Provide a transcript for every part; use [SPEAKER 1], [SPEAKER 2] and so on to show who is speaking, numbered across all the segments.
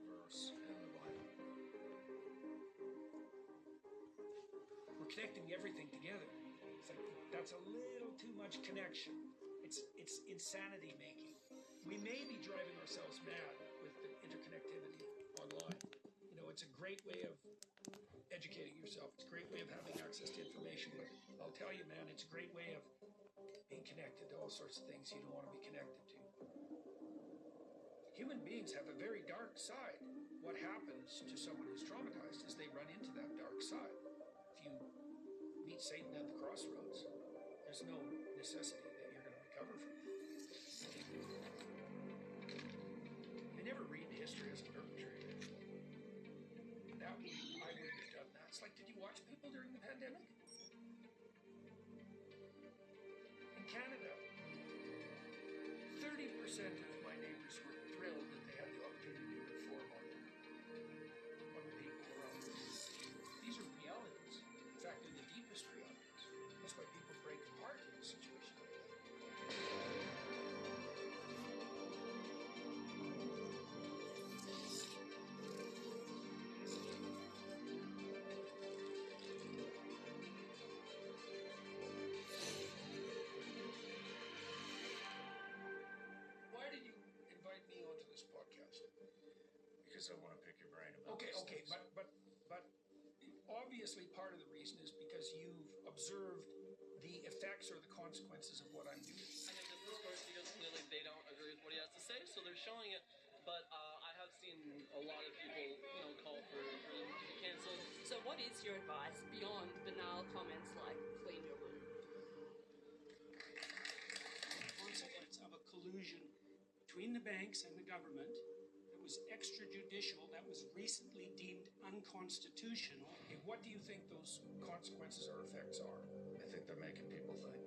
[SPEAKER 1] verse in the Bible.
[SPEAKER 2] We're connecting everything together. It's like, that's a little too much connection. It's insanity making. We may be driving ourselves mad with the interconnectivity online. You know, it's a great way of educating yourself. It's a great way of having access to information. But I'll tell you, man, it's a great way of being connected to all sorts of things you don't want to be connected to. Human beings have a very dark side. What happens to someone who's traumatized is they run into that dark side. If you meet Satan at the crossroads, there's no necessity that you're going to recover from it. I never read history as a perpetrator. I wouldn't have done that. It's like, did you watch people during the pandemic? In Canada, 30% of my neighbors were thrilled that they had the opportunity to inform on the people around them. These are realities. In fact, they're the deepest realities. That's why people break apart in a situation like that. Why did you invite me onto this podcast?
[SPEAKER 1] Because I want to pick your brain about
[SPEAKER 2] Okay,
[SPEAKER 1] these things.
[SPEAKER 2] but obviously part of the reason is because you've observed the effects or the consequences of what I'm doing.
[SPEAKER 3] I think this is first because clearly they don't agree with what he has to say, so they're showing it. But I have seen a lot of people, call for him to be canceled.
[SPEAKER 4] So what is your advice beyond banal comments like clean your room?
[SPEAKER 5] The consequence of a collusion between the banks and the government that was extrajudicial, that was recently deemed unconstitutional.
[SPEAKER 2] Okay, what do you think those consequences or effects are?
[SPEAKER 1] I think they're making people think.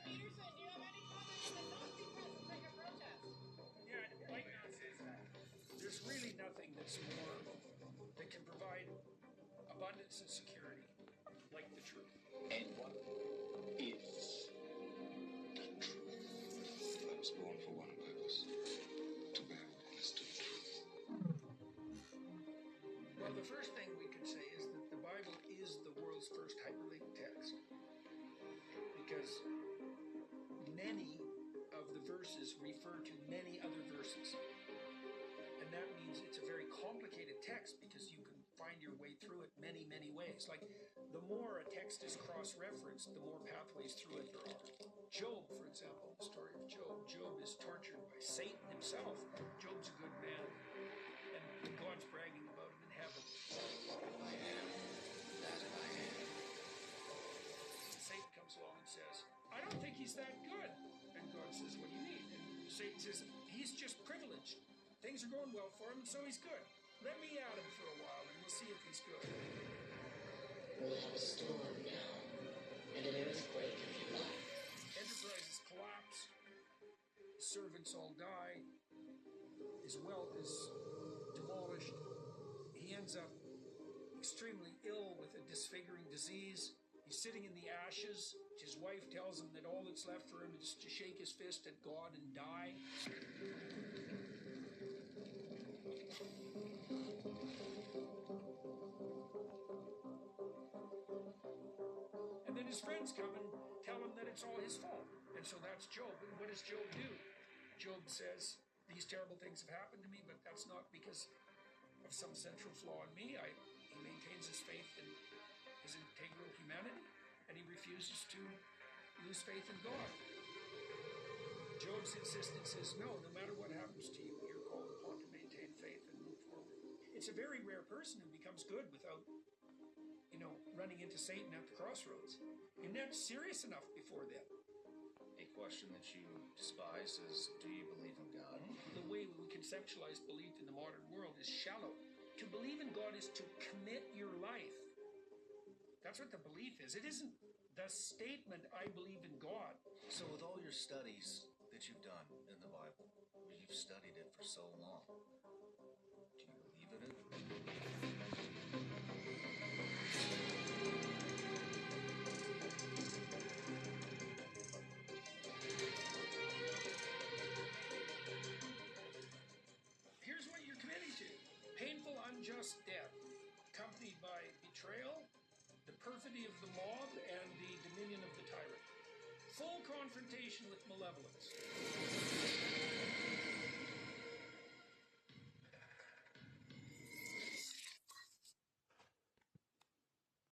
[SPEAKER 6] Peterson, do you have any comments that don't be present at your protest?
[SPEAKER 2] Yeah, like there's really nothing that's more that can provide abundance and security like the truth.
[SPEAKER 7] And what is the truth?
[SPEAKER 8] I was born for one purpose, to bear witness to the truth.
[SPEAKER 2] Well, the first thing we could say is that the Bible is the world's first hyperlinked text, because many of the verses refer to many other verses. And that means it's a very complicated text because you can find your way through it many, many ways. Like, the more a text is cross-referenced, the more pathways through it there are. Job, for example, the story of Job. Job is tortured by Satan himself. Job's a good man, and God's bragging about him in heaven.
[SPEAKER 8] I am that I am.
[SPEAKER 2] And Satan comes along and says, I don't think he's that good. And God says, what do you mean? And Satan says, he's just privileged. Things are going well for him, so he's good. Let me at him for a while, and we'll see if he's good.
[SPEAKER 9] We'll have a storm now, and an earthquake if you like.
[SPEAKER 2] Enterprises collapse. Servants all die. His wealth is demolished. He ends up extremely ill with a disfiguring disease. He's sitting in the ashes. His wife tells him that all that's left for him is to shake his fist at God and die. And then his friends come and tell him that it's all his fault. And so that's Job. And what does Job do? Job says, these terrible things have happened to me, but that's not because of some central flaw in me. He maintains his faith in his integral humanity, and he refuses to lose faith in God. Job's insistence is, no matter what happens to you, you're called upon to maintain faith and move forward. It's a very rare person who becomes good without, running into Satan at the crossroads. You're not serious enough before then.
[SPEAKER 1] A question that you despise is, do you believe in God?
[SPEAKER 2] The way we conceptualize belief in the modern world is shallow. To believe in God is to commit your life. That's what the belief is. It isn't the statement, I believe in God.
[SPEAKER 1] So with all your studies that you've done in the Bible, you've studied it for so long,
[SPEAKER 2] believe in it. Here's what you're committing to: painful, unjust death, accompanied by betrayal, the perfidy of the mob, and the dominion of the tyrant. Full confrontation with malevolence.